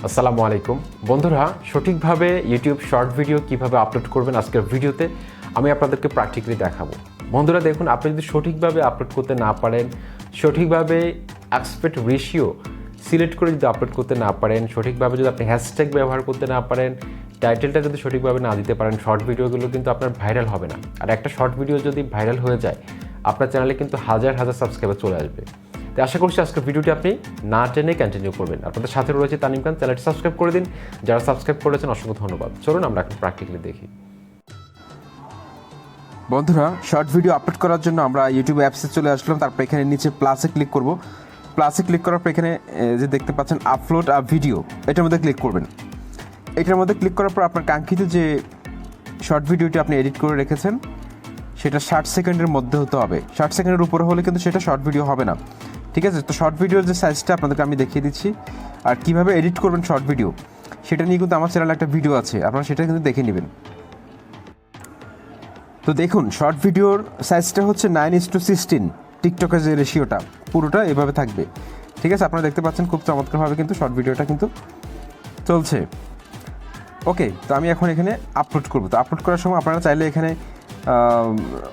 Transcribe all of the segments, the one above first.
আসসালামু আলাইকুম বন্ধুরা, সঠিকভাবে ইউটিউব শর্ট ভিডিও কিভাবে আপলোড করবেন আজকের ভিডিওতে আমি আপনাদেরকে প্র্যাকটিক্যালি দেখাবো। বন্ধুরা দেখুন, আপনি যদি সঠিকভাবে আপলোড করতে না পারেন, সঠিকভাবে অ্যাসপেক্ট রেশিও সিলেক্ট করে যদি আপলোড করতে না পারেন, সঠিকভাবে যদি আপনি হ্যাশট্যাগ ব্যবহার করতে না পারেন, টাইটেলটা যদি সঠিকভাবে না দিতে পারেন, শর্ট ভিডিওগুলো কিন্তু আপনার ভাইরাল হবে না। আর একটা শর্ট ভিডিও যদি ভাইরাল হয়ে যায়, আপনার চ্যানেলে কিন্তু হাজার হাজার সাবস্ক্রাইবার চলে আসবে। তো আশা করছি আজকের ভিডিওটি আপনি না টেনে কন্টিনিউ করবেন। আপনাদের সাথে রয়েছে তানিম খান, চ্যানেলটি সাবস্ক্রাইব করে দিন। যারা সাবস্ক্রাইব করেছেন অসংখ্য ধন্যবাদ। চলুন আমরা এখন প্র্যাকটিক্যালি দেখি। বন্ধুরা, শর্ট ভিডিও আপলোড করার জন্য আমরা ইউটিউব অ্যাপসে চলে আসলাম। তারপর এখানে নিচে প্লাসে ক্লিক করব। প্লাসে ক্লিক করার পর এখানে যে দেখতে পাচ্ছেন আপলোড আ ভিডিও, এটার মধ্যে ক্লিক করবেন। এটার মধ্যে ক্লিক করার পর আপনার কাঙ্ক্ষিত যে শর্ট ভিডিওটি আপনি এডিট করে রেখেছেন সেটা 60 সেকেন্ডের মধ্যে হতে হবে। 60 সেকেন্ডের উপরে হলে কিন্তু সেটা শর্ট ভিডিও হবে না, ঠিক আছে? তো শর্ট ভিডিওর যে সাইজটা আপনাদেরকে আমি দেখিয়ে দিচ্ছি, আর কীভাবে এডিট করবেন শর্ট ভিডিও সেটা নিয়ে কিন্তু আমার চ্যানেলে একটা ভিডিও আছে, আপনারা সেটা কিন্তু দেখে নেবেন। তো দেখুন, শর্ট ভিডিওর সাইজটা হচ্ছে 9:16, টিকটকের যে রেশিওটা পুরোটা এভাবে থাকবে, ঠিক আছে? আপনারা দেখতে পাচ্ছেন খুব চমৎকারভাবে কিন্তু শর্ট ভিডিওটা কিন্তু চলছে। ওকে, তো আমি এখন এখানে আপলোড করব। তো আপলোড করার সময় আপনারা চাইলে এখানে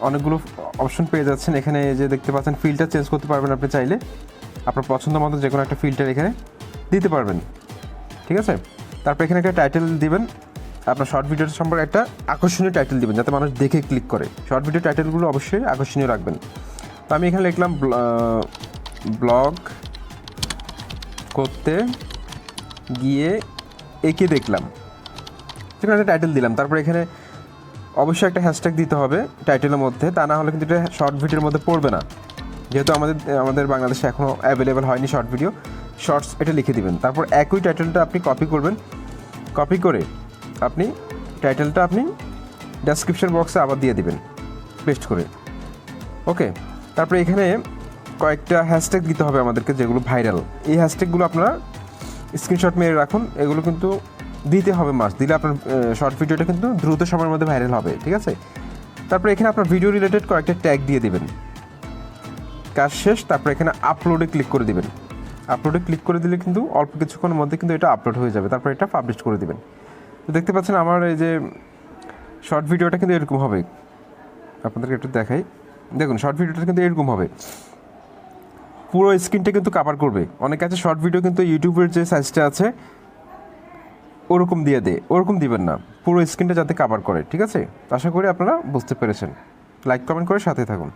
অনেকগুলো অপশন পেয়ে যাচ্ছেন। এখানে যে দেখতে পাচ্ছেন ফিল্টার চেঞ্জ করতে পারবেন আপনি চাইলে, আপনার পছন্দ মতো যে কোনো একটা ফিল্টার এখানে দিতে পারবেন, ঠিক আছে? তারপর এখানে একটা টাইটেল দিবেন, আপনার শর্ট ভিডিওর সম্পর্কে একটা আকর্ষণীয় টাইটেল দিবেন যাতে মানুষ দেখে ক্লিক করে। শর্ট ভিডিও টাইটেলগুলো অবশ্যই আকর্ষণীয় রাখবেন। তো আমি এখানে লিখলাম ব্লগ করতে গিয়ে এঁকে দেখলাম, সেখানে একটা টাইটেল দিলাম। তারপর এখানে অবশ্যই একটা হ্যাশট্যাগ দিতে হবে টাইটেলের মধ্যে, তা না হলে কিন্তু এটা শর্ট ভিডিওর মধ্যে পড়বে না, যেহেতু আমাদের বাংলাদেশে এখনও অ্যাভেলেবেল হয়নি শর্ট ভিডিও। শর্টস এটা লিখে দিবেন। তারপর একই টাইটেলটা আপনি কপি করবেন, কপি করে আপনি টাইটেলটা আপনি ডেসক্রিপশন বক্সে আবার দিয়ে দিবেন পেস্ট করে। ওকে, তারপরে এখানে কয়েকটা হ্যাশট্যাগ দিতে হবে আমাদেরকে যেগুলো ভাইরাল। এই হ্যাশট্যাগুলো আপনারা স্ক্রিনশট মেরে রাখুন, এগুলো কিন্তু দিতে হবে মাস্ট। দিলে আপনার শর্ট ভিডিওটা কিন্তু দ্রুত সময়ের মধ্যে ভাইরাল হবে, ঠিক আছে? তারপরে এখানে আপনার ভিডিও রিলেটেড কয়েকটা ট্যাগ দিয়ে দেবেন। কাজ শেষ। তারপরে এখানে আপলোডে ক্লিক করে দিবেন। আপলোডে ক্লিক করে দিলে কিন্তু অল্প কিছুক্ষণের মধ্যে কিন্তু এটা আপলোড হয়ে যাবে। তারপর এটা পাবলিশ করে দিবেন। তো দেখতে পাচ্ছেন আমার এই যে শর্ট ভিডিওটা কিন্তু এরকম হবে, আপনাদেরকে একটু দেখাই। দেখুন, শর্ট ভিডিওটা কিন্তু এরকম হবে, পুরো স্ক্রিনটা কিন্তু কভার করবে। অনেক আছে শর্ট ভিডিও কিন্তু ইউটিউবের যে সাইজটা আছে ওরকম দিয়ে দেয়, ওরকম দিবেন না, পুরো স্ক্রিনটা যাতে কভার করে, ঠিক আছে? আশা করি আপনারা বুঝতে পেরেছেন। লাইক কমেন্ট করে সাথে থাকুন।